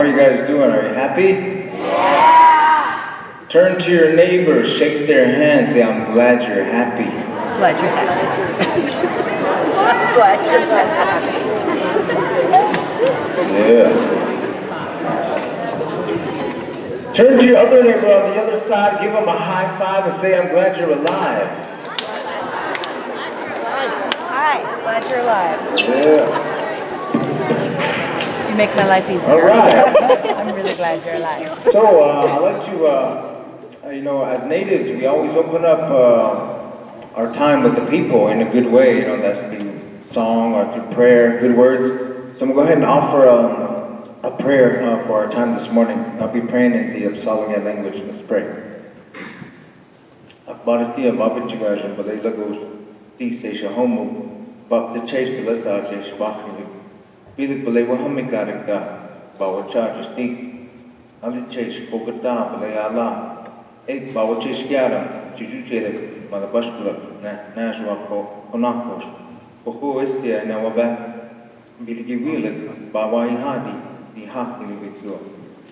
are you guys doing? Are you happy? Yeah! Turn to your neighbor, shake their hand, say, I'm glad you're happy. Glad you're happy. Glad you're happy. Yeah. Turn to your other neighbor on the other side, give them a high five and say, I'm glad you're alive. Hi, glad you're alive. Yeah. You make my life easier. All right. I'm really glad you're alive. So I like to, as natives, we always open up our time with the people in a good way. That's through song or through prayer, good words. So I'm going to go ahead and offer a prayer for our time this morning. I'll be praying in the Apsalaga language. Let's pray. Akbarati amabichiga jambale lagos ti se shahomu bak the chase to lesa je shbachili. Bilik bale wahamikanika bawacha justi ali chase kogata bale ala ek bawacha shkiara juju chere malabashkula na jwako onakos poho esia na waba bilgi wilik bawai hadi di hakili bitso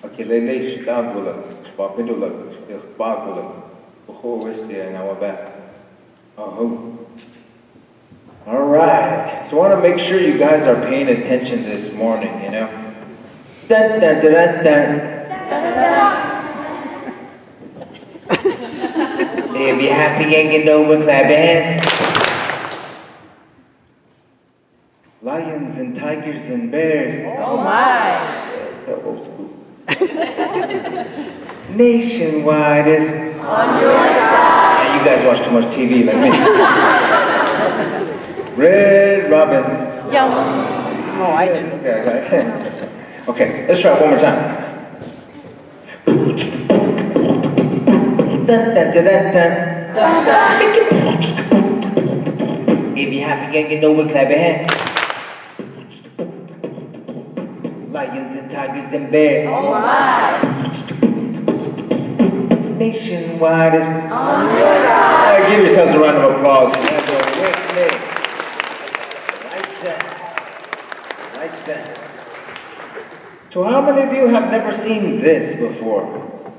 akelele shtagula spapidula spagula poho esia na waba oh. All right, so I want to make sure you guys are paying attention this morning, Dun, dun, dun, dun, dun. Hey, be happy and get over, clap your hands. Lions and tigers and bears. Oh my! Yeah, it's old school. Nationwide is on your side. Yeah, you guys watch too much TV like me. Red Robin. Yum. No, I didn't. Okay, let's try it one more time. Dun, dun, dun, dun, dun. Dun, dun. If you're happy, get over, clap your hands. Lions and tigers and bears. Oh my! Nationwide is on your side. Give yourselves a round of applause. Like that. So how many of you have never seen this before?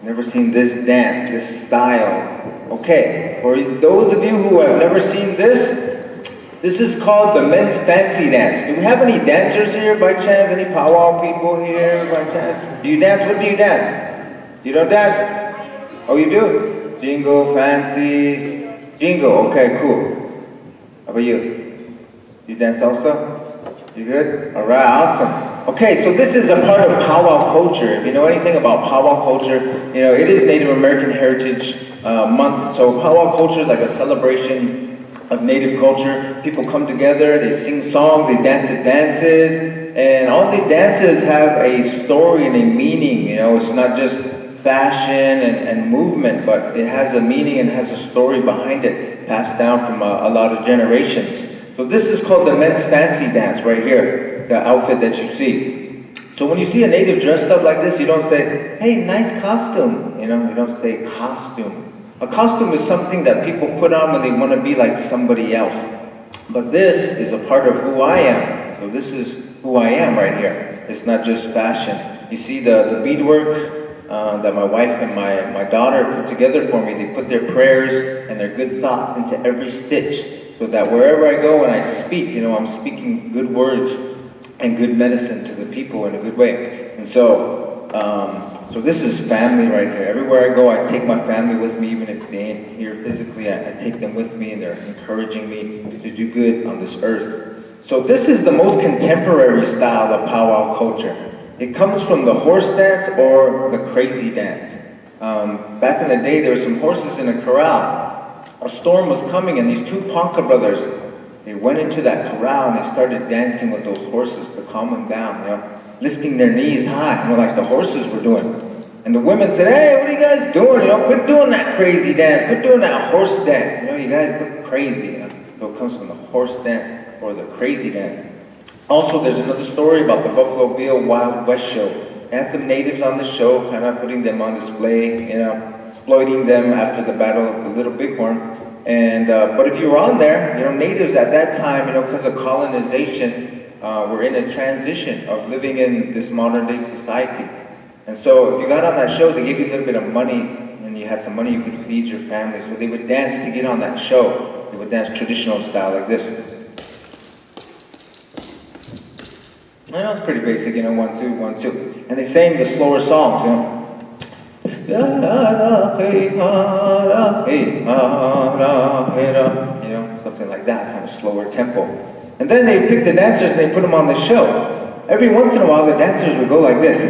Never seen this dance, this style? Okay, for those of you who have never seen this is called the men's fancy dance. Do we have any dancers here by chance? Any powwow people here by chance? Do you dance? What do you dance? You don't dance? Oh, you do? Jingle, fancy, jingle. Okay, cool. How about you? You dance also? You good? All right, awesome. Okay, so this is a part of powwow culture. If you know anything about powwow culture, it is Native American Heritage Month. So powwow culture is like a celebration of Native culture. People come together, they sing songs, they dance the dances, and all the dances have a story and a meaning. It's not just fashion and movement, but it has a meaning and has a story behind it, passed down from a lot of generations. So this is called the men's fancy dance right here, the outfit that you see. So when you see a native dressed up like this, you don't say, hey, nice costume. You don't say costume. A costume is something that people put on when they want to be like somebody else. But this is a part of who I am. So this is who I am right here. It's not just fashion. You see the beadwork that my wife and my daughter put together for me. They put their prayers and their good thoughts into every stitch, so that wherever I go and I speak, I'm speaking good words and good medicine to the people in a good way. And so this is family right here. Everywhere I go, I take my family with me, even if they ain't here physically. I take them with me, and they're encouraging me to do good on this earth. So this is the most contemporary style of powwow culture. It comes from the horse dance or the crazy dance. Back in the day, there were some horses in a corral. A storm was coming, and these two Ponca brothers, they went into that corral and they started dancing with those horses to calm them down, lifting their knees high, like the horses were doing. And the women said, hey, what are you guys doing? Quit doing that crazy dance. Quit doing that horse dance. You guys look crazy. So it comes from the horse dance or the crazy dance. Also, there's another story about the Buffalo Bill Wild West show. They had some natives on the show, kind of putting them on display, exploiting them after the Battle of the Little Bighorn. And but if you were on there, natives at that time, because of colonization, were in a transition of living in this modern day society. And so if you got on that show, they gave you a little bit of money, and you had some money, you could feed your family. So they would dance to get on that show. They would dance traditional style like this. I know it's pretty basic, 1, 2, 1, 2. And they sang the slower songs, something like that, kind of slower tempo. And then they pick the dancers and they put them on the show. Every once in a while, the dancers would go like this.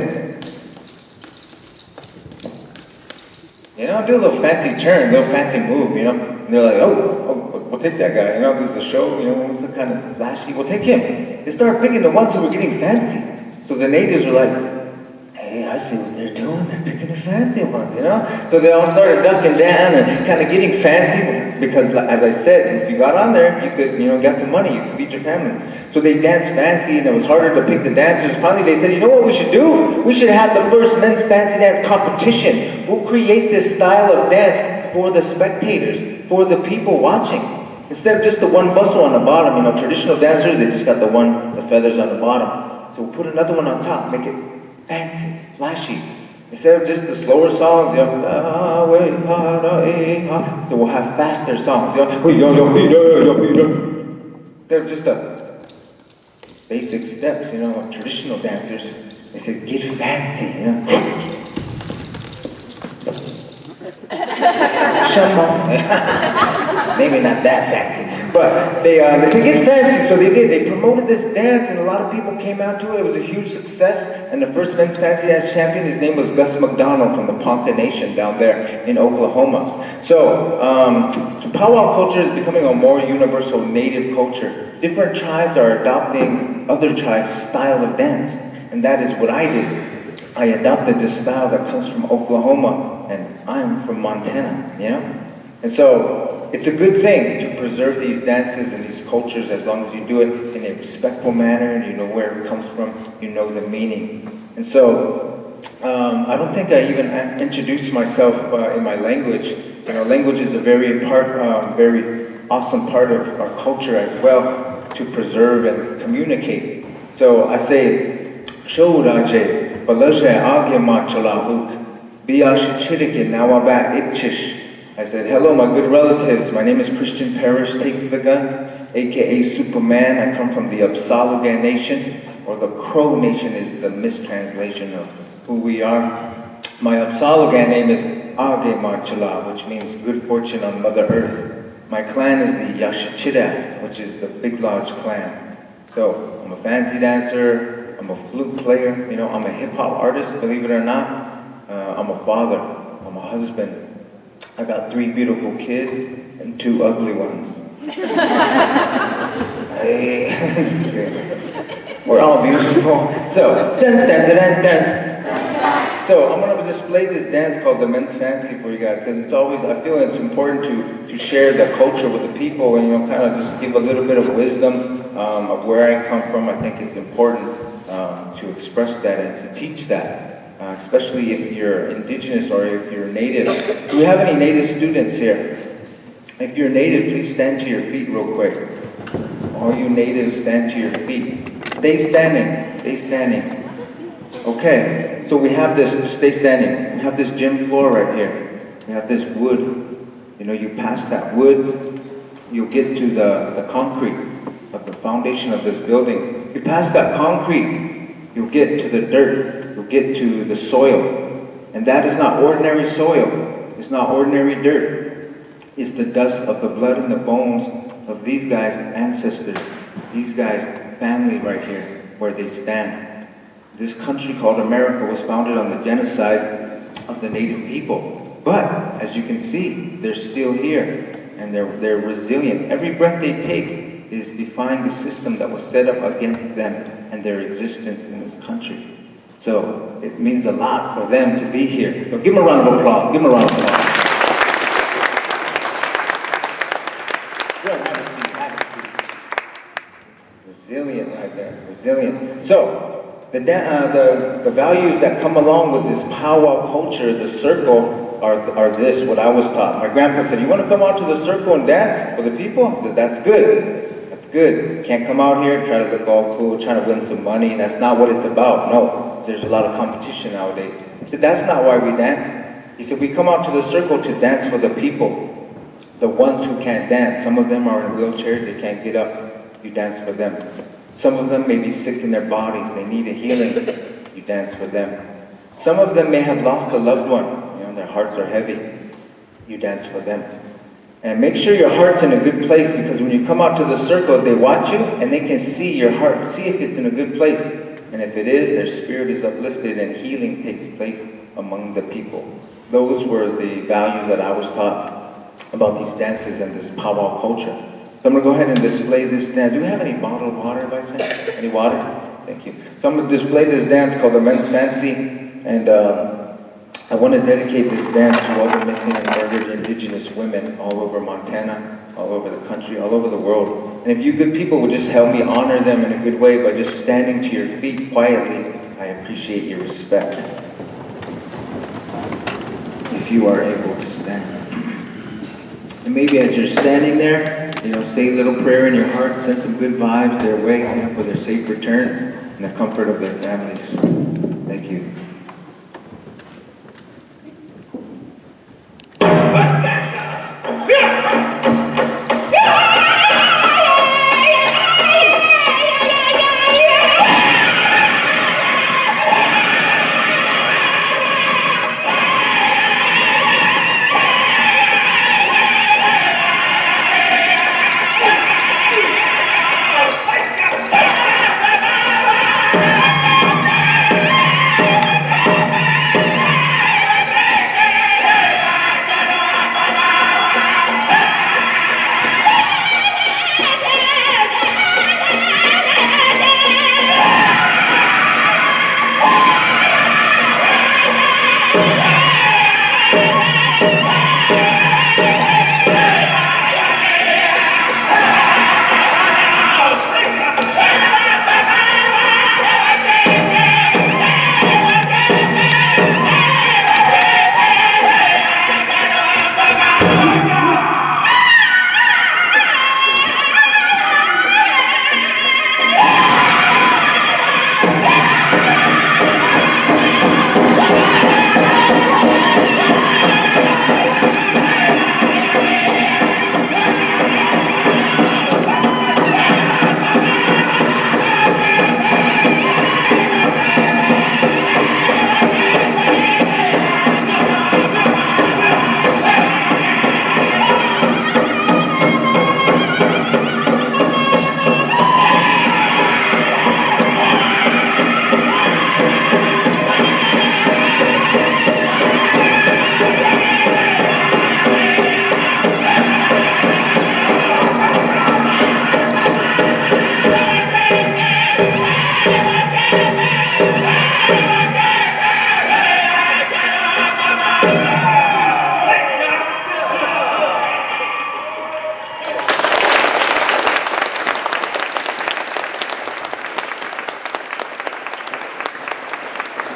Do a little fancy turn, a little fancy move, And they're like, oh, we'll take that guy, this is a show, what's the kind of flashy, we'll take him. They started picking the ones who were getting fancy. So the natives were like, hey, I see what they're doing, they're picking the fancy ones, So they all started ducking down and kind of getting fancy, because as I said, if you got on there, you could, get some money, you could feed your family. So they danced fancy, and it was harder to pick the dancers. Finally, they said, you know what we should do? We should have the first men's fancy dance competition. We'll create this style of dance for the spectators, for the people watching. Instead of just the one bustle on the bottom, traditional dancers, they just got the feathers on the bottom. So we'll put another one on top, make it fancy, flashy. Instead of just the slower songs, so we'll have faster songs. Instead of just the basic steps, of traditional dancers, they said, get fancy, Maybe not that fancy, but they said get fancy, so they did. They promoted this dance, and a lot of people came out to it. It was a huge success, and the first men's fancy dance champion, his name was Gus McDonald from the Ponca Nation down there in Oklahoma. So powwow culture is becoming a more universal native culture. Different tribes are adopting other tribes' style of dance, and that is what I did. I adopted this style that comes from Oklahoma, and I'm from Montana, And so, it's a good thing to preserve these dances and these cultures as long as you do it in a respectful manner and you know where it comes from, you know the meaning. And so, I don't think I even introduced myself in my language. Language is a very awesome part of our culture as well, to preserve and communicate. So I say, Shouraje. I said, hello, my good relatives. My name is Christian Parrish Takes the Gun, aka Supaman. I come from the Apsalugan Nation, or the Crow Nation is the mistranslation of who we are. My Apsalugan name is Age Marchala, which means good fortune on Mother Earth. My clan is the Yashichida, which is the Big Lodge clan. So, I'm a fancy dancer. I'm a flute player, I'm a hip-hop artist, believe it or not. I'm a father, I'm a husband. I got 3 beautiful kids and 2 ugly ones. Hey, we're all beautiful. So, So I'm going to display this dance called the Men's Fancy for you guys, because I feel it's important to share the culture with the people and, kind of just give a little bit of wisdom of where I come from. I think it's important to express that and to teach that, especially if you're indigenous or if you're native. Do we have any native students here? If you're native, please stand to your feet real quick. All you natives, stand to your feet. Stay standing, stay standing. Okay, so we have this, stay standing. We have this gym floor right here. We have this wood. You pass that wood, you'll get to the concrete of the foundation of this building. You pass that concrete, you'll get to the dirt, you'll get to the soil. And that is not ordinary soil. It's not ordinary dirt. It's the dust of the blood and the bones of these guys' ancestors, these guys' family right here, where they stand. This country called America was founded on the genocide of the native people. But, as you can see, they're still here, and they're resilient. Every breath they take is defying the system that was set up against them and their existence in this country. So, it means a lot for them to be here. So give them a round of applause. Give them a round of applause. Good, have a seat, have a seat. Resilient right there, resilient. So, the values that come along with this powwow culture, the circle, are this, what I was taught. My grandpa said, you want to come out to the circle and dance for the people? I said, that's good. That's good. You can't come out here and try to look all cool, trying to win some money. That's not what it's about. No. there's a lot of competition nowadays. He said, that's not why we dance. He said, we come out to the circle to dance for the people, the ones who can't dance. Some of them are in wheelchairs, they can't get up. You dance for them. Some of them may be sick in their bodies, they need a healing. You dance for them. Some of them may have lost a loved one. Their hearts are heavy. You dance for them. And make sure your heart's in a good place, because when you come out to the circle, they watch you and they can see your heart. See if it's in a good place. And if it is, their spirit is uplifted and healing takes place among the people. Those were the values that I was taught about these dances and this powwow culture. So I'm going to go ahead and display this dance. Do we have any bottled water by chance? Any water? Thank you. So I'm going to display this dance called the Men's Fancy. And I want to dedicate this dance to all the missing and murdered indigenous women all over Montana, all over the country, all over the world. And if you good people would just help me honor them in a good way by just standing to your feet quietly, I appreciate your respect. If you are able to stand. And maybe as you're standing there, say a little prayer in your heart, send some good vibes their way, for their safe return and the comfort of their families. Thank you.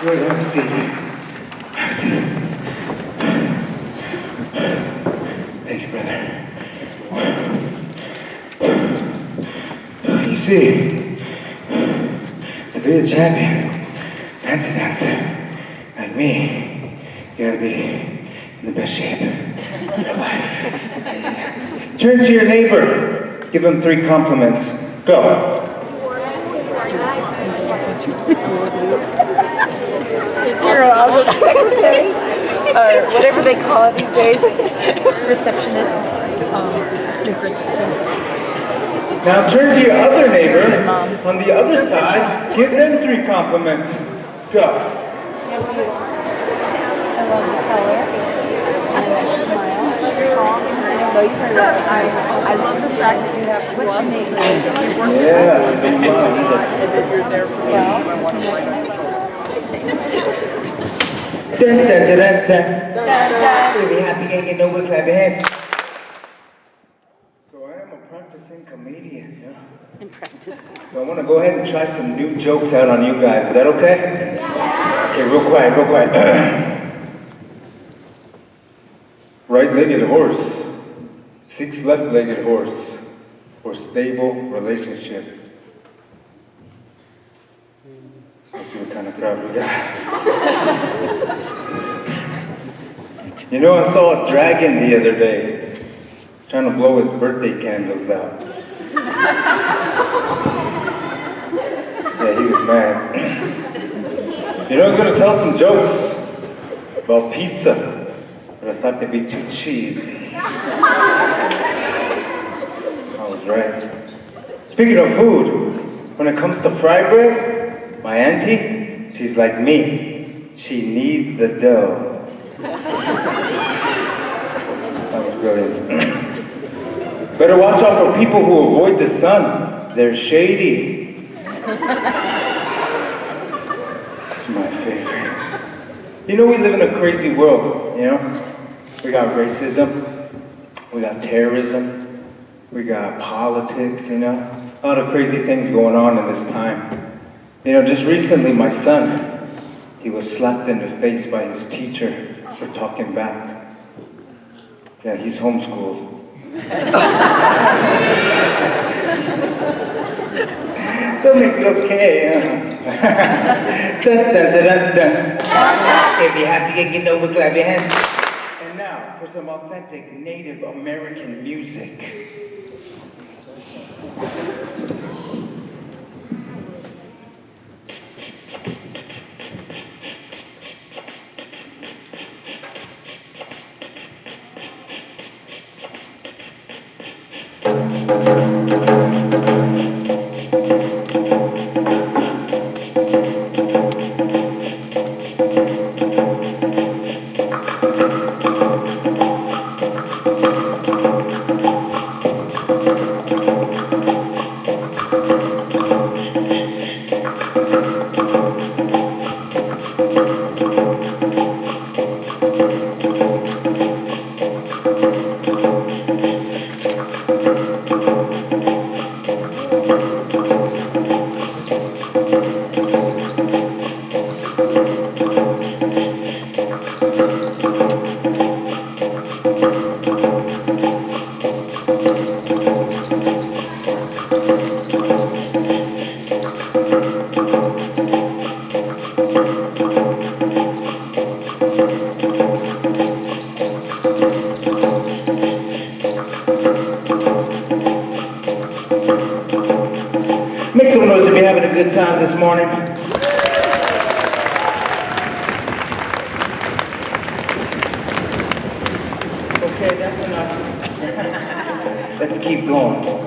Wait, let's see. Thank you, brother. You see, to be a champion, fancy dancer, like me, you gotta be in the best shape of your life. Turn to your neighbor. Give him 3 compliments. Go. You're a secretary, or whatever they call it these days. Receptionist. Now turn to your other neighbor. On the other side, give them 3 compliments. Go. I love the color. I love the smile. I love the fact that you have to watch me. Yeah. And that you're there for me. I want to play. Dun, dun, dun, dun, dun. Be happy, can't get no good, clap your hands. So I am a practicing comedian, In practice. So I want to go ahead and try some new jokes out on you guys. Is that okay? Okay, real quiet, real quiet. Right-legged horse, 6 left-legged horse, for stable relationship. Let's see what kind of crowd we got. You know, I saw a dragon the other day trying to blow his birthday candles out. Yeah, he was mad. You know, I was going to tell some jokes about pizza, but I thought they'd be too cheesy. I was right. Speaking of food, when it comes to fry bread, my auntie, she's like me. She needs the dough. That was brilliant. Better watch out for people who avoid the sun. They're shady. It's my favorite. You know, we live in a crazy world, you know? We got racism, we got terrorism, we got politics, you know? A lot of crazy things going on in this time. You know, just recently my son, he was slapped in the face by his teacher for talking back. Yeah, he's homeschooled. So it makes it okay, dun, dun, dun, dun, dun. If you're happy, get over, clap your hands. And now, for some authentic Native American music. Make some noise if you're having a good time this morning. Okay, that's enough. Let's keep going.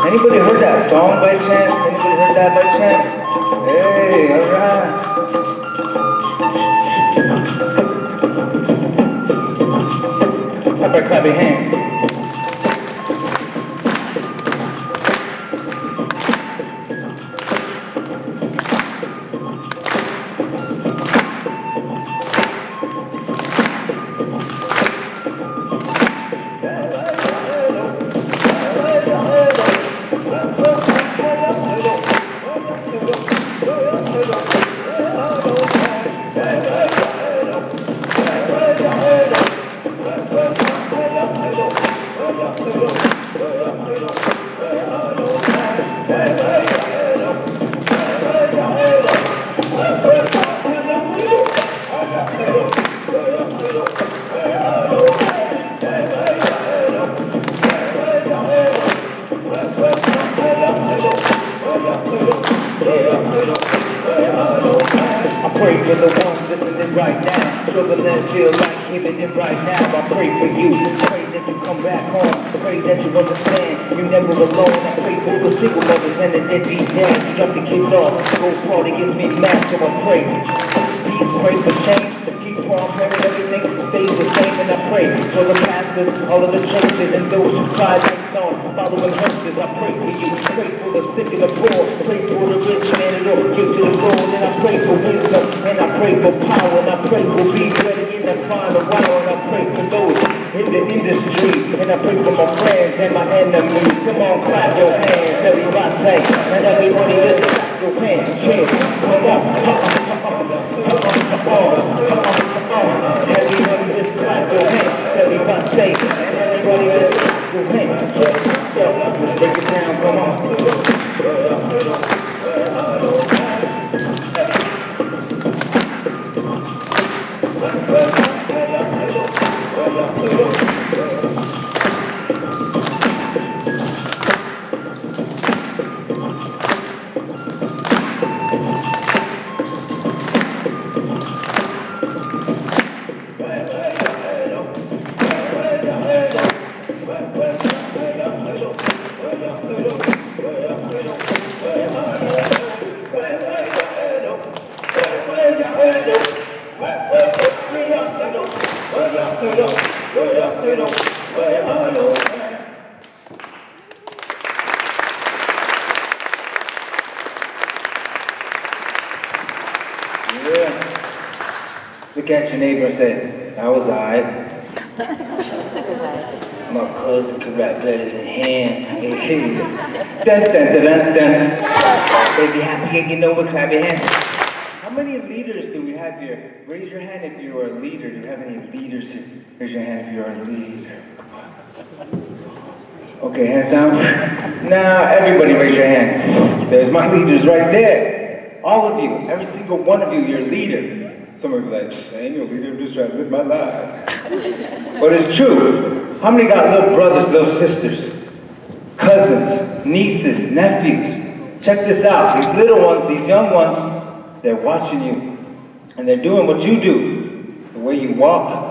Anybody heard that song by chance? Anybody heard that by chance? Hey, alright. How about clap your hands? I pray for the ones listening right now, struggling, feel like giving it right now. I pray for you, pray that you come back home, pray that you understand you're never alone. I pray for the single mothers and the deadbeat dads who drop the kids off, go party gets me mad, so I pray. Please pray for change, to keep on praying everything stays the same. And I pray for the pastors, all of the churches, and those who cry lights on, following hearses. I pray for you, pray for the sick and the poor, pray for the rich man and all give to the Lord. And I pray for wisdom, and I pray for power, and I pray for being ready in the final hour. And I pray for those who in the industry, and I pray for my friends and my enemies. Come on, clap your hands, everybody, and everybody just clap your hands. Cheers. Come on. Everybody just clap your hands, everybody, and everybody just clap your hands. Cheers. Let's break it down, come on. Look at your neighbor and say, that was alright. My cousin could rap better than him. Dun, dun, dun, dun, dun. Baby, happy, you know what, clap your hands. How many leaders do we have here? Raise your hand if you are a leader. Do you have any leaders here? Raise your hand if you are a leader. Okay, hands down. Now, everybody raise your hand. There's my leaders right there. All of you, every single one of you, you're a leader. Some of you are like, I ain't no leader, I'm just trying to live my life. But it's true. How many got little brothers, little sisters, cousins, nieces, nephews? Check this out. These little ones, these young ones, they're watching you. And they're doing what you do. The way you walk.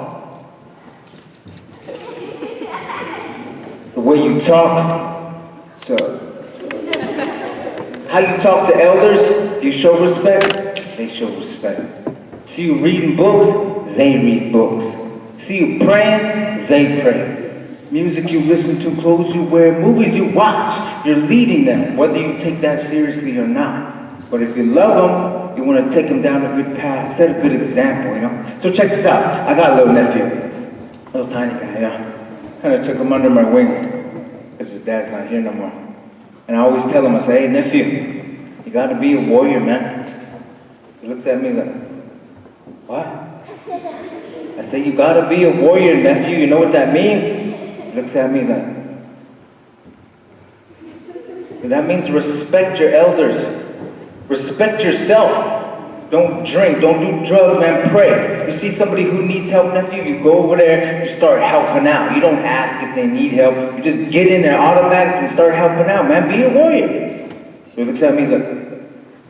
The way you talk. So, how you talk to elders? Do you show respect? They show respect. See you reading books? They read books. See you praying? They pray. Music you listen to, clothes you wear, movies you watch, you're leading them, whether you take that seriously or not. But if you love them, you want to take them down a good path, set a good example, you know? So check this out. I got a little nephew, little tiny guy, you know? Kind of took him under my wing, because his dad's not here no more. And I always tell him, I say, hey, nephew, you got to be a warrior, man. He looks at me like, what? I say, you got to be a warrior, nephew. You know what that means? He looks at me like, so that means respect your elders. Respect yourself. Don't drink, don't do drugs, man, pray. You see somebody who needs help, nephew, you go over there, you start helping out. You don't ask if they need help. You just get in there automatically, start helping out, man. Be a warrior. So he looks at me like,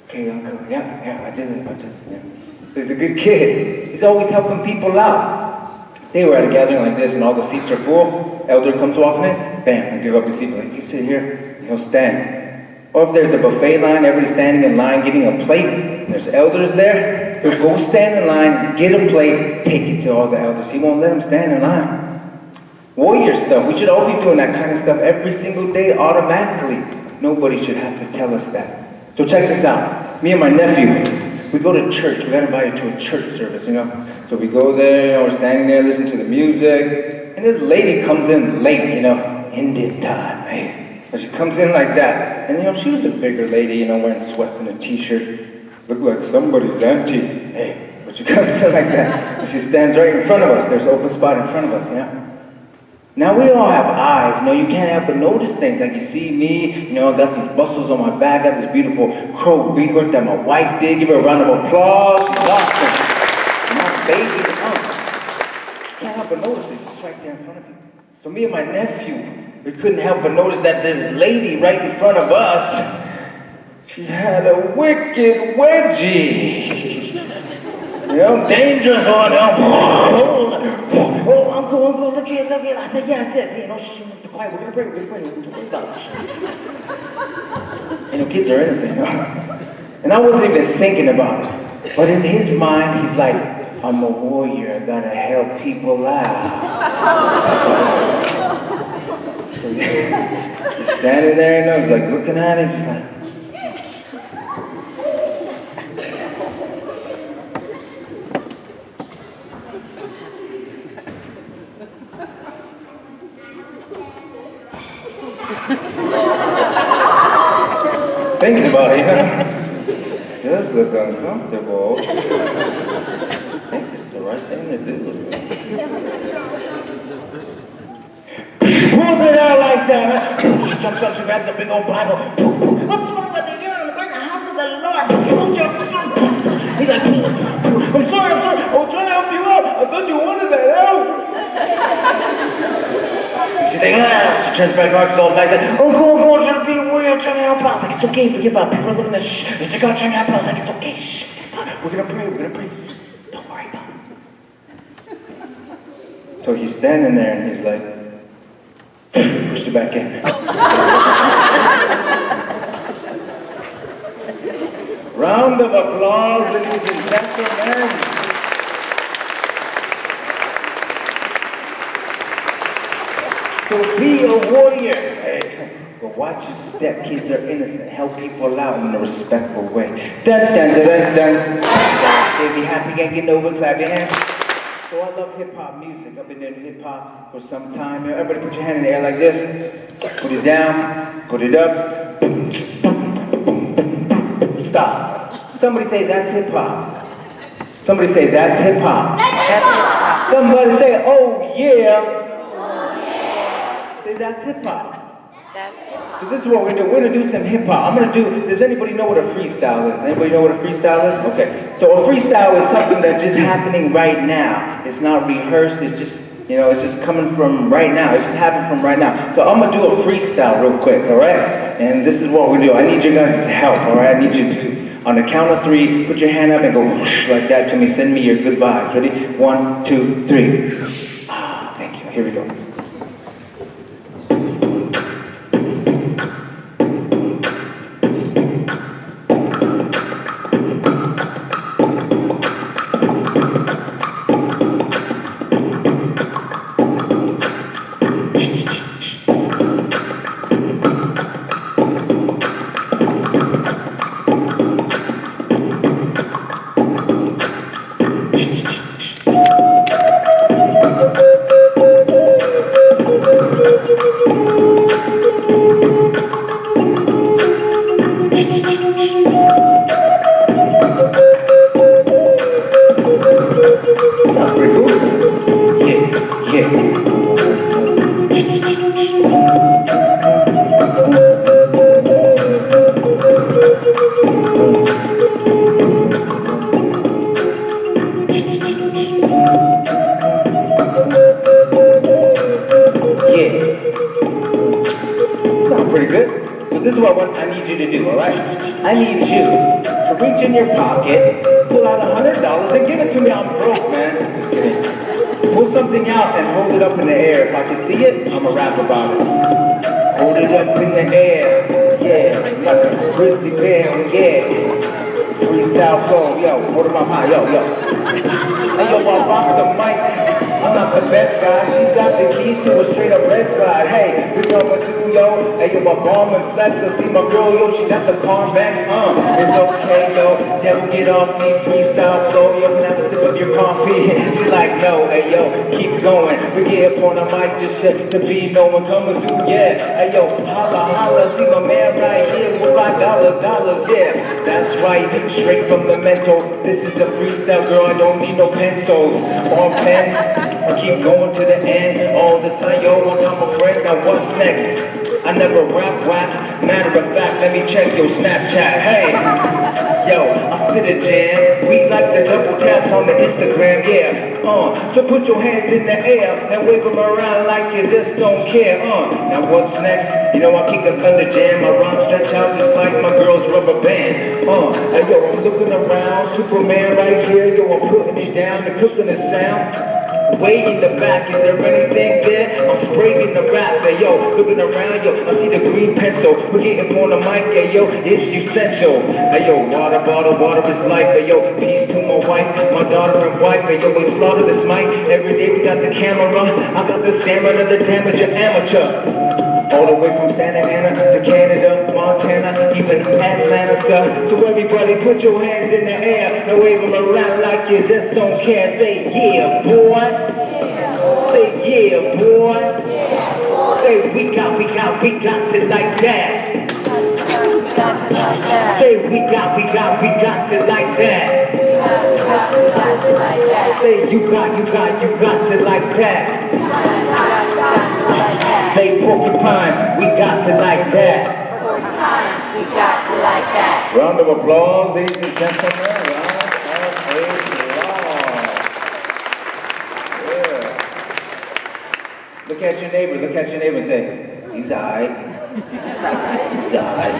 okay, uncle, yeah, I did it, yeah. So he's a good kid. He's always helping people out. They were at a gathering like this and all the seats are full. Elder comes walking in, bam, I give up his seat. Like, you sit here, he'll stand. Or if there's a buffet line, everybody's standing in line getting a plate, and there's elders there, he'll go stand in line, get a plate, take it to all the elders. He won't let them stand in line. Warrior stuff. We should all be doing that kind of stuff every single day automatically. Nobody should have to tell us that. So check this out. Me and my nephew, we go to church. We got invited to a church service, you know. So we go there, you know, we're standing there listening to the music. And this lady comes in late, you know, Indian time, hey. So she comes in like that. And, you know, she was a bigger lady, you know, wearing sweats and a t-shirt. Looked like somebody's auntie, hey. But she comes in like that. And she stands right in front of us. There's an open spot in front of us, yeah. Now we all have eyes, you know, you can't help but notice things. Like you see me, you know, I got these muscles on my back, got this beautiful crow beadwork that my wife did. Give her a round of applause. She's awesome. And my baby, you can't help but notice it. It's right there in front of you. So me and my nephew, we couldn't help but notice that this lady right in front of us, she had a wicked wedgie. You know, dangerous one. Oh, uncle, look here. I said, yes. You know, shh, be quiet. We're gonna pray. You know, kids are innocent, you know. And I wasn't even thinking about it. But in his mind, he's like, I'm a warrior. I gotta help people out. So he's standing there, you know, he's like looking at it, just like, Thinking about it, does look uncomfortable. I think it's the right thing to do. Pulls it out like that. She jumps up, she grabs a big old Bible. What's wrong with you? You're in the house of the Lord. He's like, I'm sorry. I was trying to help you out. I thought you wanted that help. She thinks, she turns back around, she's all nice, like, oh, go on, trying to be weird, I'm trying to help out. I was like, it's okay, forget about it. People are looking at, shh, Mr. God, trying to help out. I was like, it's okay, shh. We're gonna pray. Don't worry about it. So he's standing there and he's like, pushed it back in. Round of applause, ladies and gentlemen. So be a warrior. Hey, but watch your step. Kids are innocent. Help people out in a respectful way. Dun dun dun dun dun. They be happy and getting over. Clap your hands. So I love hip hop music. I've been doing hip hop for some time. Everybody put your hand in the air like this. Put it down. Put it up. Stop. Somebody say that's hip hop. Somebody say that's hip hop. That's hip hop. Somebody say oh yeah. Say that's hip hop. That's hip hop. So this is what we're gonna do. We're gonna do some hip hop. I'm gonna do. Does anybody know what a freestyle is? Anybody know what a freestyle is? Okay. So a freestyle is something that's just happening right now. It's not rehearsed. It's just it's just coming from right now. It's just happening from right now. So I'm gonna do a freestyle real quick. All right. And this is what we do. I need you guys' help. All right. I need you to. On the count of 3, put your hand up and go whoosh like that to me. Send me your good vibes. Ready? 1, 2, 3. Ah, thank you. Here we go. Sounds pretty cool. Yeah. Sounds pretty good. So this is what I need you to do, all right? I need you to reach in your pocket, pull out $100 and give it to me. I'm broke, man. Just kidding. Pull something out and hold it up in the air. If I can see it, I'm gonna rap about it. Hold it up in the air, yeah, like a grizzly bear, yeah. Freestyle flow, yo, hold it up high, yo. Hey, yo, I rock the mic. I'm not the best guy. She's got the keys to a straight up red slide. Hey, we coming through, yo. Hey, yo, my bomb and flex. I see my girl, yo. She got the Carmex. It's okay, yo. Never get off me. Freestyle flow, yo. Can I have a sip of your coffee? She's like, no, hey, yo, keep going. We get up on the mic just to be no one coming through, yeah. Hey, yo, holla. See my man right here with $5, yeah. That's right, straight from the mental. This is a freestyle, girl. I don't need no pencils or pens. I keep going to the end all the time, yo, I'm a friend, now what's next? I never rap, matter of fact, let me check your Snapchat, hey! Yo, I spit a jam, we like the double taps on the Instagram, yeah, so put your hands in the air and wave them around like you just don't care, now what's next? You know I kick another jam, my rhymes stretch out just like my girl's rubber band, hey yo, I'm looking around, Superman right here, yo, I'm putting it down, the cooking the sound. Way in the back, is there anything there? I'm spraying the rap, hey yo, looking around, yo, I see the green pencil, we're getting on the mic, hey yo, it's essential. Hey yo, water is life, hey yo, peace to my wife, my daughter and wife, hey yo, we slaughter this mic, every day we got the camera, I got the stamina, the damage, an amateur. All the way from Santa Ana to Canada, Montana, even Atlanta, sir. So everybody put your hands in the air and wave them around like you just don't care. Say yeah, boy. Say yeah, boy. Say we got to like that. Say we got to like that. Say you got to like that. Say porcupines, we got to like that. Round of applause, ladies and gentlemen. Round of applause. Yeah. Look at your neighbor and say, he's alright. He's alright.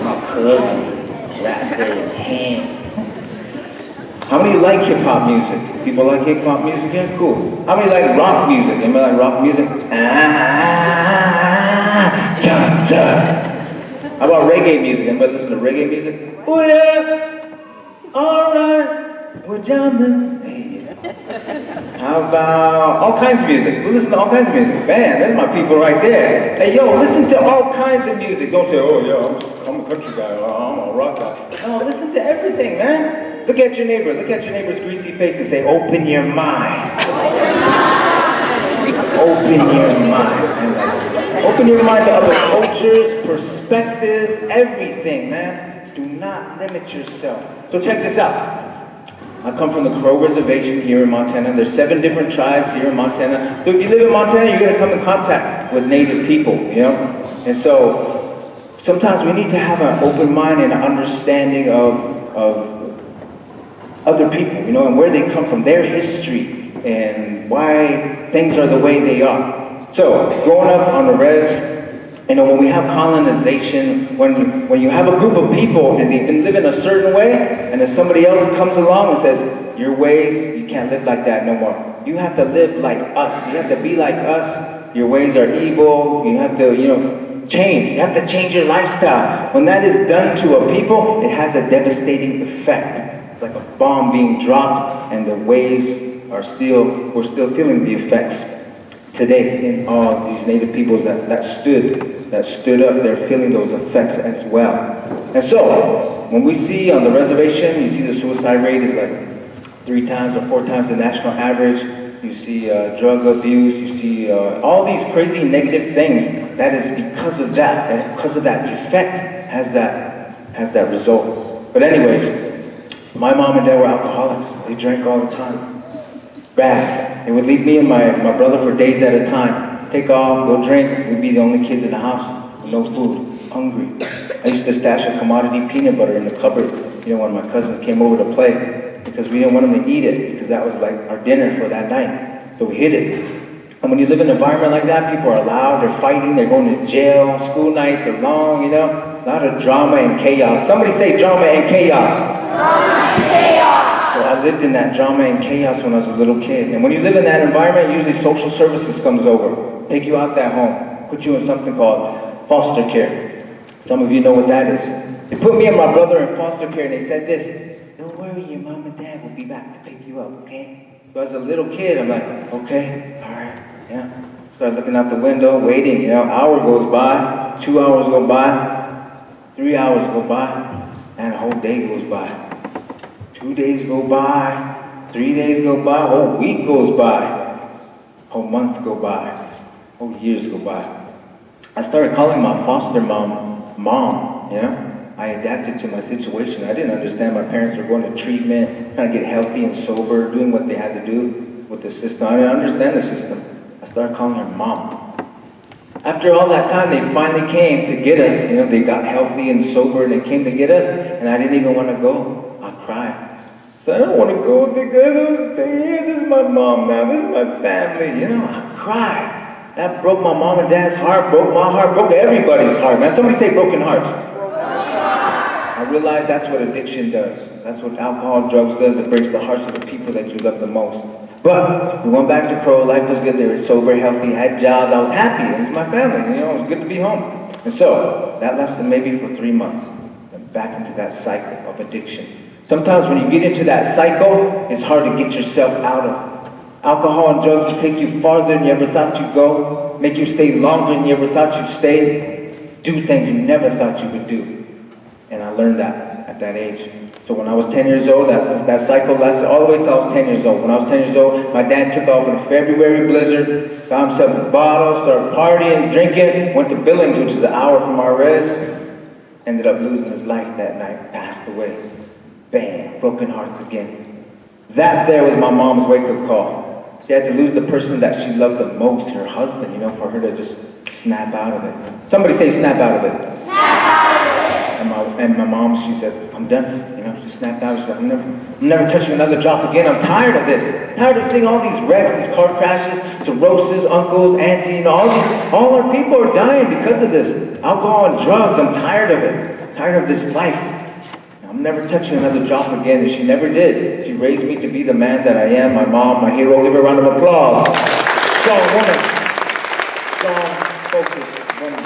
My cousin, right there in hand. How many like hip-hop music? People like hip-hop music? Yeah, cool. How many like rock music? Anybody like rock music? How about reggae music? Anybody listen to reggae music? Oh yeah! Alright, we're jamming. Hey. How about all kinds of music? We listen to all kinds of music. Man, there's my people right there. Hey yo, listen to all kinds of music. Don't say, oh yeah, I'm a country guy, I'm a rock guy. No, listen to everything, man. Look at your neighbor's greasy face and say, open your mind. Open your mind. Open your mind to other cultures, perspectives, everything, man. Do not limit yourself. So check this out. I come from the Crow Reservation here in Montana. There's 7 different tribes here in Montana. So if you live in Montana, you're going to come in contact with Native people, you know? And so sometimes we need to have an open mind and an understanding of other people, you know, and where they come from, their history, and why things are the way they are. So, growing up on the res, you know, when we have colonization, when you have a group of people and they've been living a certain way, and then somebody else comes along and says, your ways, you can't live like that no more. You have to live like us. You have to be like us. Your ways are evil. You have to, you know, change. You have to change your lifestyle. When that is done to a people, it has a devastating effect. It's like a bomb being dropped, and the waves we're still feeling the effects today in all these Native peoples that stood up. They're feeling those effects as well. And so, when we see on the reservation, you see the suicide rate is like 3 times or 4 times the national average. You see drug abuse. You see all these crazy negative things. That is because of that. And because of that effect has that result. But anyways. My mom and dad were alcoholics. They drank all the time. Bad. They would leave me and my brother for days at a time. Take off, go drink. We'd be the only kids in the house with no food, hungry. I used to stash a commodity peanut butter in the cupboard, you know, when my cousins came over to play, because we didn't want them to eat it, because that was like our dinner for that night. So we hid it. And when you live in an environment like that, people are loud, they're fighting, they're going to jail, school nights are long, you know. A lot of drama and chaos. Somebody say drama and chaos. Drama and chaos. So I lived in that drama and chaos when I was a little kid. And when you live in that environment, usually social services comes over, take you out that home, put you in something called foster care. Some of you know what that is. They put me and my brother in foster care and they said this, don't worry, your mom and dad will be back to pick you up, okay? So as a little kid, I'm like, okay, all right, yeah. Start looking out the window, waiting, you know, hour goes by, 2 hours go by, 3 hours go by, and a whole day goes by. 2 days go by, 3 days go by, a whole week goes by, whole months go by, whole years go by. I started calling my foster mom, you know? I adapted to my situation. I didn't understand my parents were going to treatment, trying to get healthy and sober, doing what they had to do with the system. I didn't understand the system. I started calling her mom. After all that time, they finally came to get us. You know, they got healthy and sober, and they came to get us, and I didn't even want to go. I cried. So I don't want to go because I was staying here. This is my mom now. This is my family. You know, I cried. That broke my mom and dad's heart, broke my heart, broke everybody's heart. Man, somebody say broken hearts. I realized that's what addiction does. That's what alcohol, drugs does. It breaks the hearts of the people that you love the most. But we went back to Crow. Life was good. They were sober, healthy, had jobs. I was happy. It was my family. You know, it was good to be home. And so that lasted maybe for 3 months. And back into that cycle of addiction. Sometimes when you get into that cycle, it's hard to get yourself out of. Alcohol and drugs will take you farther than you ever thought you'd go, make you stay longer than you ever thought you'd stay, do things you never thought you would do. And I learned that at that age. So when I was 10 years old, that cycle lasted all the way till I was 10 years old. When I was 10 years old, my dad took off in a February blizzard, found himself a bottle, started partying, drinking, went to Billings, which is an hour from our res, ended up losing his life that night, passed away. Bang, broken hearts again. That there was my mom's wake-up call. She had to lose the person that she loved the most, her husband, for her to just snap out of it. Somebody say snap out of it. Snap out of it. And my mom, she said, I'm done. She snapped out. She said, I'm never touching another drop again. I'm tired of this. Tired of seeing all these wrecks, these car crashes, cirrhosis, uncles, auntie, all our people are dying because of this. Alcohol and drugs. I'm tired of it. Tired of this life. I'm never touching another drop again, and she never did. She raised me to be the man that I am, my mom, my hero. Give her a round of applause. Strong woman. Strong, focused woman.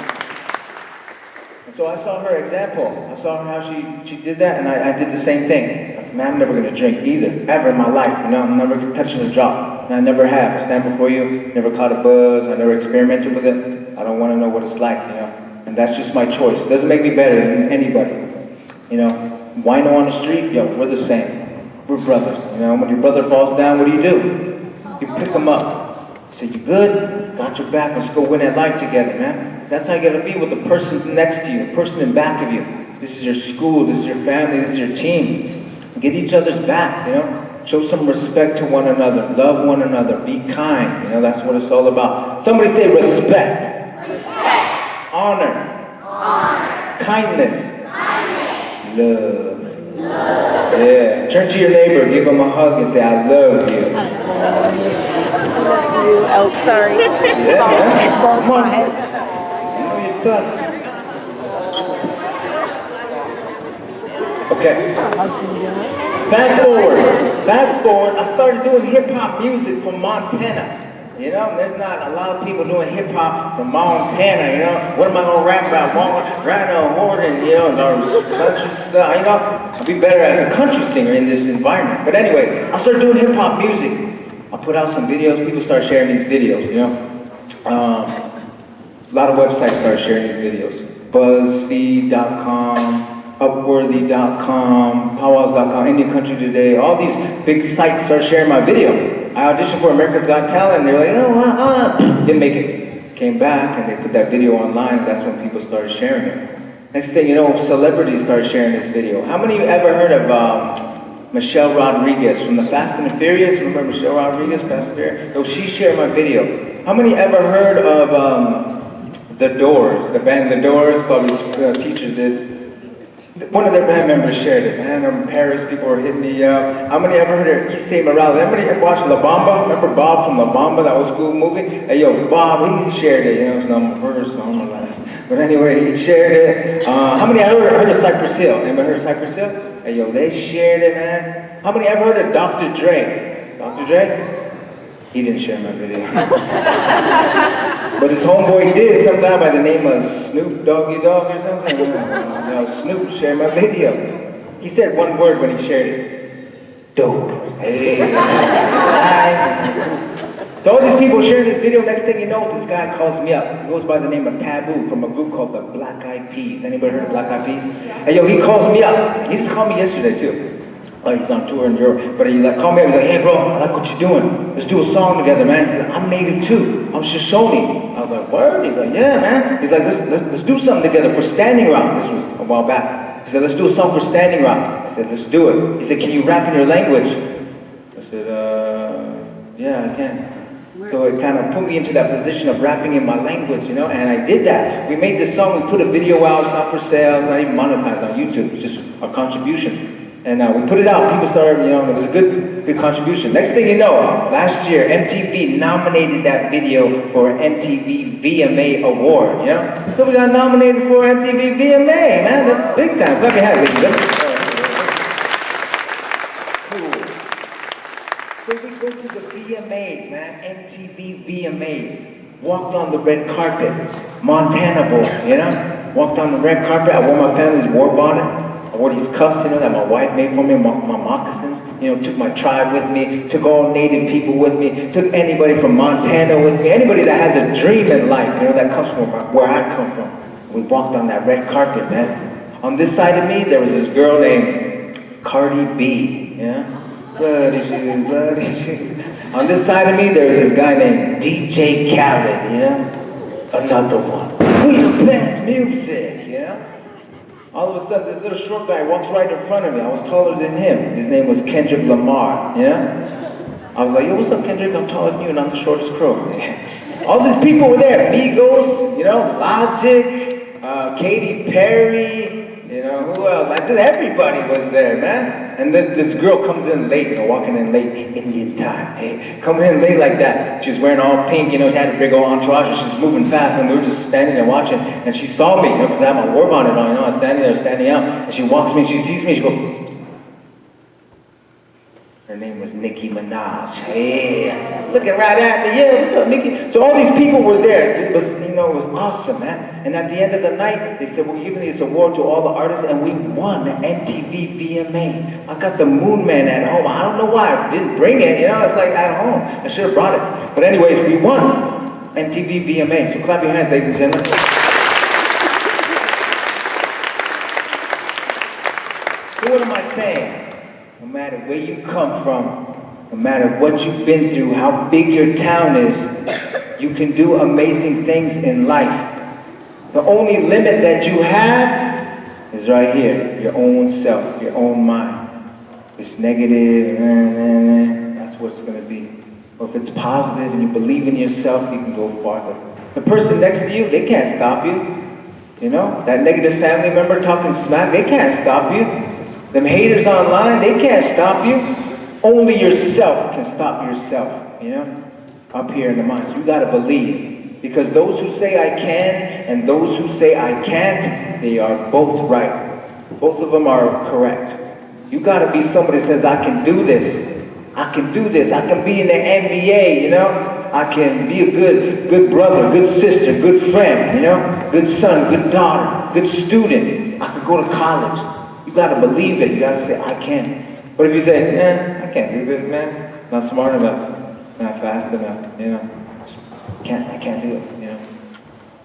And so I saw her example. I saw how she did that, and I did the same thing. I said, man, I'm never going to drink either, ever in my life. I'm never touching a drop. And I never have. I stand before you, never caught a buzz. I never experimented with it. I don't want to know what it's like, And that's just my choice. It doesn't make me better than anybody, Wino on the street, we're the same. We're brothers. When your brother falls down, what do? You pick him up. Say, you good? Got your back. Let's go win that life together, man. That's how you gotta be with the person next to you, the person in back of you. This is your school, this is your family, this is your team. Get each other's backs, Show some respect to one another. Love one another. Be kind. That's what it's all about. Somebody say respect. Respect. Honor. Honor. Kindness. Love. Yeah. Turn to your neighbor, give him a hug and say, I love you. I love you. Oh, sorry. Yeah, come on. You're tough. Okay. Fast forward, I started doing hip-hop music from Montana. There's not a lot of people doing hip-hop from Montana, What am I going to rap about? Rhino, Horton, country stuff, I'll be better as a country singer in this environment. But anyway, I started doing hip-hop music. I put out some videos, people started sharing these videos, A lot of websites started sharing these videos. BuzzFeed.com, Upworthy.com, Powwows.com, Indian Country Today, all these big sites started sharing my video. I auditioned for America's Got Talent, and they were like, didn't make it. Came back, and they put that video online, and that's when people started sharing it. Next thing you know, celebrities started sharing this video. How many of you ever heard of Michelle Rodriguez from the Fast and the Furious? Remember Michelle Rodriguez, Fast and Furious? No, she shared my video. How many ever heard of The Doors? The band The Doors, probably teachers did. One of their band members shared it. Man, in Paris, people were hitting me up. How many ever heard of Issei Morales? Everybody watched La Bamba? Remember Bob from La Bamba, that old school movie? Hey, Bob, he shared it. It's not my first, not my last. But anyway, he shared it. How many ever heard of Cypress Hill? Anybody heard of Cypress Hill? Hey, they shared it, man. How many ever heard of Dr. Dre? Dr. Dre? He didn't share my video. But his homeboy did, some guy by the name of Snoop Doggy Dogg or something. Snoop shared my video. He said one word when he shared it. Dope. Hey. So all these people sharing this video, next thing you know, this guy calls me up. He goes by the name of Taboo from a group called the Black Eyed Peas. Anybody heard of Black Eyed Peas? Hey, he calls me up. He just called me yesterday too. He's on tour in Europe, but he called me up, he's like, hey bro, I like what you're doing. Let's do a song together, man. He's like, I'm native too. I'm Shoshone. I was like, word? He's like, yeah, man. He's like, let's do something together for Standing Rock. This was a while back. He said, let's do a song for Standing Rock. I said, let's do it. He said, can you rap in your language? I said, yeah, I can. So it kind of put me into that position of rapping in my language, and I did that. We made this song, we put a video out, it's not for sale, it's not even monetized on YouTube, it's just a contribution. And we put it out, people started, it was a good contribution. Next thing you know, last year, MTV nominated that video for an MTV VMA award, So we got nominated for MTV VMA, man, that's big time. Clap your hands, ladies and gentlemen. Cool. So we go to the VMAs, man, MTV VMAs. Walked on the red carpet, Montana boy, Walked on the red carpet, I wore my family's war bonnet. I wore these cuffs, that my wife made for me, my moccasins, took my tribe with me, took all native people with me, took anybody from Montana with me, anybody that has a dream in life, that comes from where I come from. We walked on that red carpet, man. On this side of me, there was this girl named Cardi B, yeah? Bloody shoes, bloody shoes. On this side of me, there's this guy named DJ Khaled, yeah? Another one. We the best music, yeah? All of a sudden, this little short guy walks right in front of me. I was taller than him. His name was Kendrick Lamar, yeah? I was like, yo, what's up, Kendrick? I'm taller than you and I'm the shortest crow. All these people were there. Migos, you know, Logic, Katy Perry, you know, who else? Like, everybody was there, man. And then this girl comes in late, you know, walking in late, Indian time. Hey, coming in late like that. She's wearing all pink, you know, she had a big old entourage, and she's moving fast, and we were just standing there watching. And she saw me, you know, because I have my war bonnet on, you know, I'm standing there, standing out. And she walks me, she sees me, she goes, her name was Nicki Minaj. Hey, looking right at me. Yeah, what's up, Nicki? So all these people were there. It was, you know, it was awesome, man. And at the end of the night, they said, we're giving this award to all the artists, and we won the MTV VMA. I got the Moon Man at home. I don't know why. I didn't bring it, you know, it's like at home. I should have brought it. But anyways, we won MTV VMA. So clap your hands, ladies and gentlemen. So what am I saying? No matter where you come from, no matter what you've been through, how big your town is, you can do amazing things in life. The only limit that you have is right here, your own self, your own mind. If it's negative, that's what it's going to be. Or if it's positive and you believe in yourself, you can go farther. The person next to you, they can't stop you. You know, that negative family member talking smack, they can't stop you. Them haters online, they can't stop you. Only yourself can stop yourself, you know? Up here in the mind. So you gotta believe. Because those who say I can and those who say I can't, they are both right. Both of them are correct. You gotta be somebody that says, I can do this. I can do this. I can be in the NBA, you know? I can be a good brother, good sister, good friend, you know? Good son, good daughter, good student. I could go to college. You gotta believe it. You gotta say, I can. But if you say, I can't do this, man. Not smart enough. Not fast enough, you know. I can't do it, you know.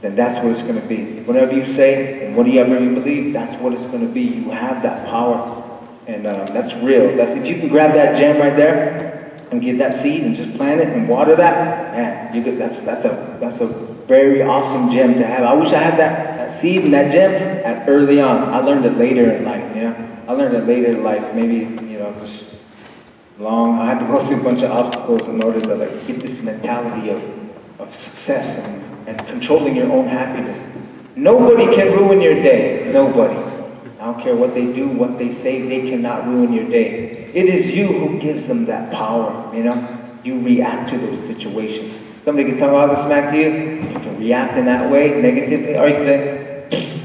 Then that's what it's gonna be. Whatever you say and whatever you believe, that's what it's gonna be. You have that power. And that's real. If you can grab that gem right there and get that seed and just plant it and water that, man, that's a very awesome gem to have. I wish I had that seed and that gem early on. I learned it later in life, you know. I learned it later in life, maybe, you know, just long. I had to go through a bunch of obstacles in order to like get this mentality of success and controlling your own happiness. Nobody can ruin your day. Nobody. I don't care what they do, what they say, they cannot ruin your day. It is you who gives them that power, you know. You react to those situations. Somebody can tell all the smack to you, you can react in that way, negatively, or you can say,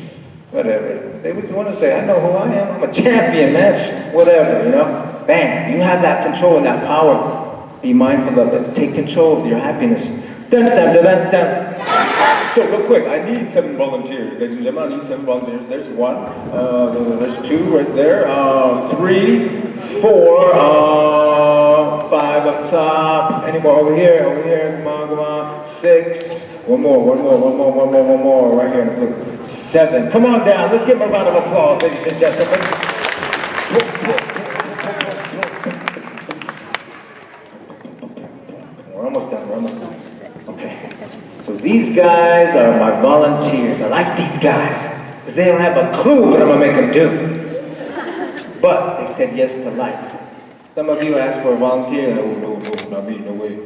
whatever. Say what you want to say. I know who I am. I'm a champion, man. Whatever, you know. Bam. You have that control and that power. Be mindful of it. Take control of your happiness. Dun, dun, dun, dun, dun. So real quick, I need 7 volunteers. Ladies and gentlemen, I need 7 volunteers. There's 1. There's 2 right there. 3, 4, 5 up top. Any more over here? Over here. Come on. 6. One more. Right here in the blue. 7. Come on down. Let's give them a round of applause, ladies and gentlemen. We're almost done. Okay. So these guys are my volunteers. I like these guys because they don't have a clue what I'm gonna make them do. But they said yes to life. Some of you ask for a volunteer. No, not me. No way.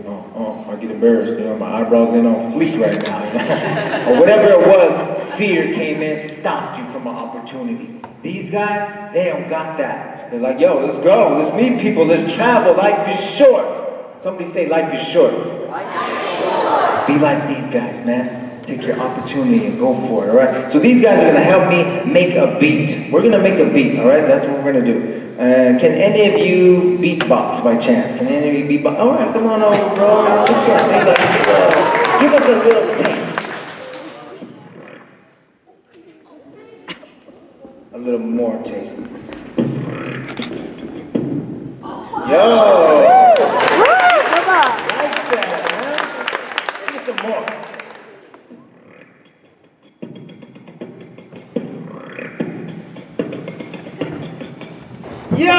I get embarrassed. You know, my eyebrows ain't on fleek right now. Or whatever it was, fear came in, stopped you from an opportunity. These guys, they don't got that. They're like, yo, let's go. Let's meet people. Let's travel. Life is short. Somebody say life is short. Be like these guys, man. Take your opportunity and go for it, all right? So these guys are going to help me make a beat. We're going to make a beat, all right? That's what we're going to do. Can any of you beatbox by chance? Can any of you beatbox? All right, come on over, bro. Give us a little taste. A little more taste. Yo! More. Yo! You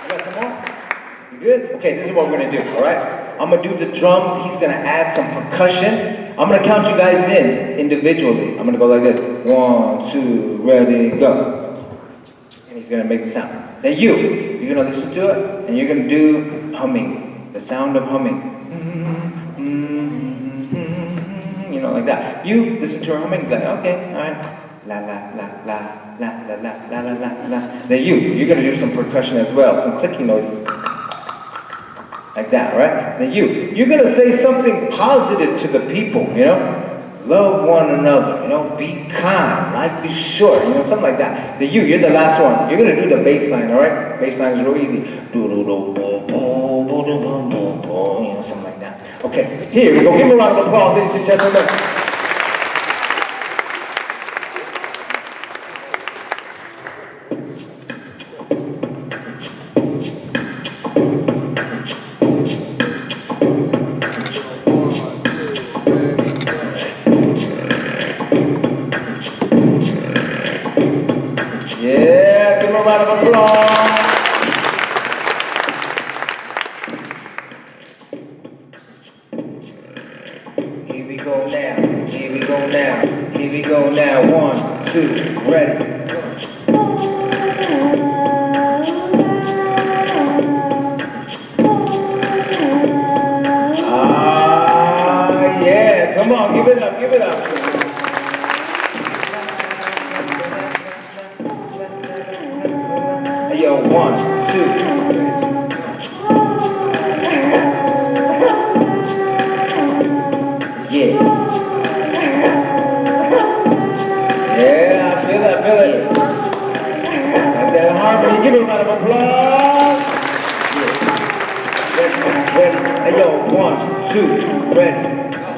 got some more? You good? Okay, this is what we're gonna do, alright? I'm gonna do the drums, he's gonna add some percussion. I'm gonna count you guys in individually. I'm gonna go like this. 1, 2, ready, go. And he's gonna make the sound. Then you're gonna listen to it, and you're gonna do humming. The sound of humming. You know, like that. You listen to her humming, like, okay, alright. La la la la la la la la la la la. Then you're gonna do some percussion as well, some clicking noises. Like that, right? Then you're gonna say something positive to the people, you know? Love one another, you know? Be kind, life is short, you know, something like that. Then you're the last one. You're gonna do the bass line, alright? Bass line is real easy. You know, something like that. Okay, here we go. Give me a round of applause, ladies and gentlemen. Yeah, give me a round of applause. Here we go now, here we go now, here we go now. 1, 2, ready. Ah, yeah, come on, give it up, give it up. Yo, 1, 2. Yeah. Yeah, I feel it. Like that harmony, give it a round of applause. Yeah. Ready. Hey, yo, 1, 2, ready.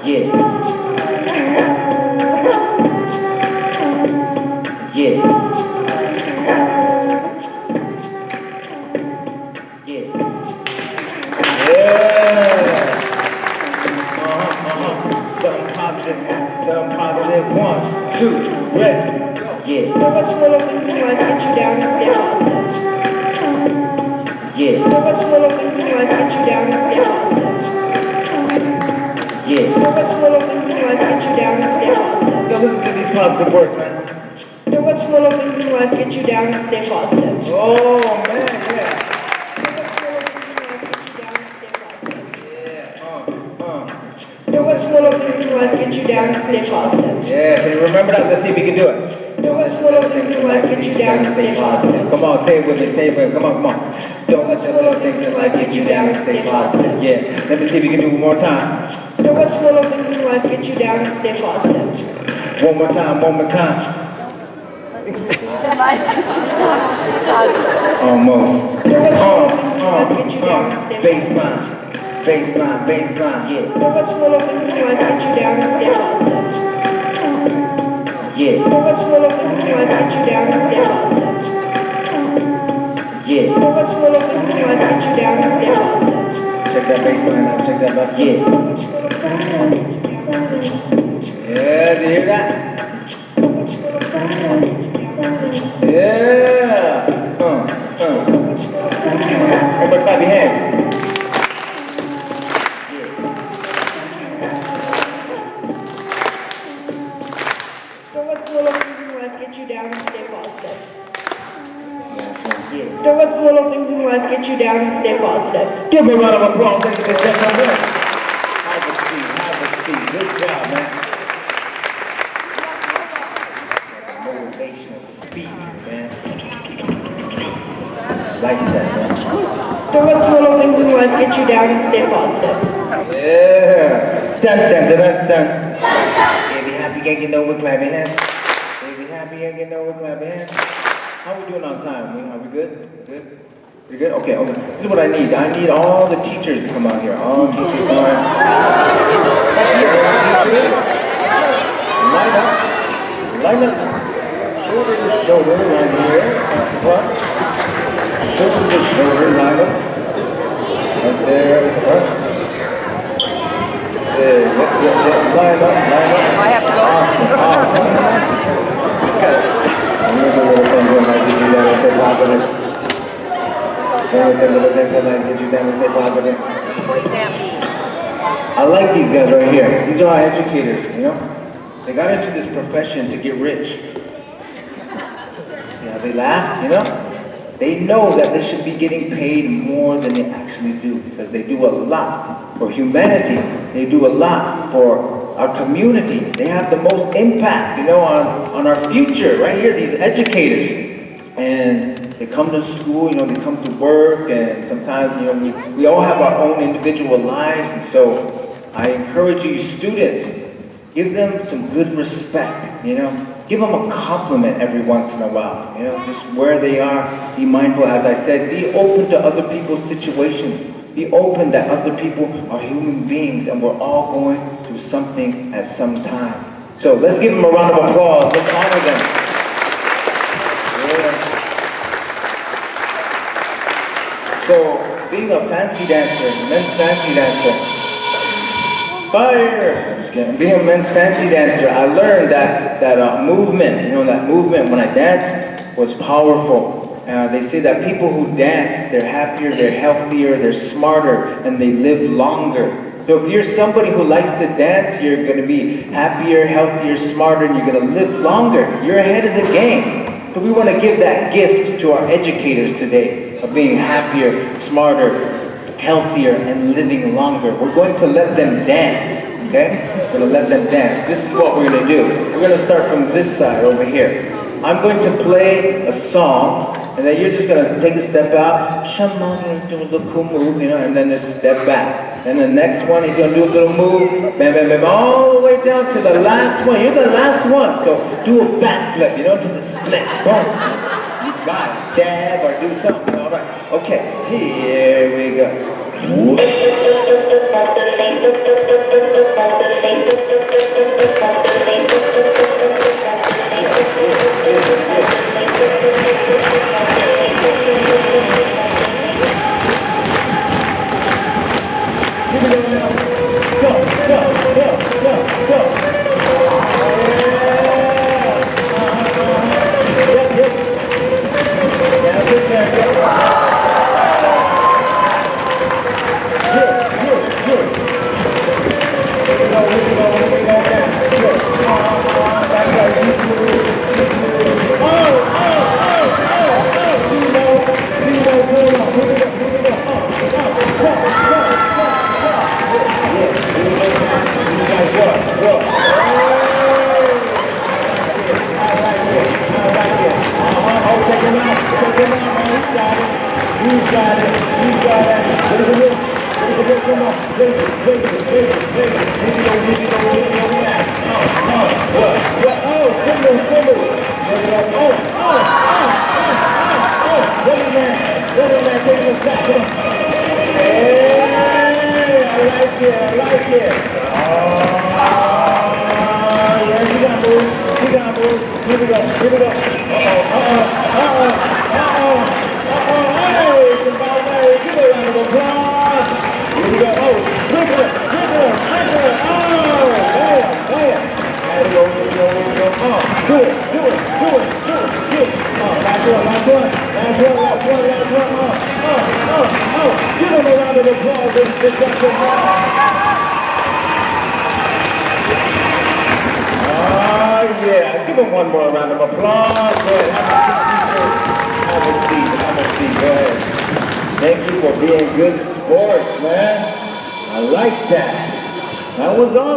Yeah. Yeah. Some positive. 1, 2, ready. Yeah. So much little things in life get you down and stay positive. Yeah. So much little things in life get you down and stay positive. Yeah. So much little things in life get you down and stay positive. Yo, listen to these positive words, man. So much little things in life get you down and stay positive. Oh, man, yeah. So much little things in life get you down and stay positive. Yeah, can you remember that? Let's see if we can do it. So much little things in life get you down and stay positive. Come on, say it with me, say it with me. Come on. Don't let the little things in life get you down and stay positive. Yeah, let me see if we can do it one more time. So much little things in life get you down and stay positive. One more time. Almost. Baseline, yeah. So much little things in life get you down and stay positive. Yeah. So much little things in life get you down and stay positive. Yeah. So much little things in life get you down and stay positive. Check that baseline out, check that bass. Yeah. Yeah, do you hear that? Yeah. Everybody clap your hands. So much little things in life get you down and stay positive. Yeah. So much little things in life get you down and stay positive. Give me a round of applause, ladies and gentlemen. Have a seat. Good job, man. Motivational speaker, man. Like that, man. So much little things in life get you down and stay positive. Yeah. Dun. Baby happy, can't get no with clap your hands. Baby happy, can't get no with clap your hands. How we doing on time? Are we good? Good? You good? Okay. This is what I need. I need all the teachers to come out here. All the teachers come out. Line up. Shoulder to shoulder right here. What? Shoulder to shoulder, line up. Right there. Line up. I have to go. I like these guys right here. These are our educators, you know? They got into this profession to get rich. Yeah, they laugh, you know? They know that they should be getting paid more than they actually do because they do a lot for humanity. They do a lot for our communities. They have the most impact, you know, on our future. Right here, these educators. And they come to school, you know, they come to work, and sometimes, you know, we all have our own individual lives. And so I encourage you students, give them some good respect, you know. Give them a compliment every once in a while, you know, just where they are. Be mindful, as I said, be open to other people's situations. Be open that other people are human beings and we're all going through something at some time. So let's give them a round of applause. Let's honor them. Yeah. So being a fancy dancer, men's fancy dancer, fire! Just kidding. Being a men's fancy dancer, I learned that movement, you know, that movement when I danced was powerful. They say that people who dance, they're happier, they're healthier, they're smarter, and they live longer. So if you're somebody who likes to dance, you're going to be happier, healthier, smarter, and you're going to live longer. You're ahead of the game. So we want to give that gift to our educators today of being happier, smarter, healthier, and living longer. We're going to let them dance, okay? We're going to let them dance. This is what we're going to do. We're going to start from this side over here. I'm going to play a song, and then you're just going to take a step out, do a little move, you know, and then just step back. And the next one, he's going to do a little move, bam, bam, bam, all the way down to the last one. You're the last one, so do a backflip, you know, to the split. Boom. You got it. Dab or do something, all right. Okay, here we go. Yeah, give him one more round of applause. Go ahead, have a seat. Have a seat. Go ahead. Thank you for being good sports, man. I like that. That was awesome.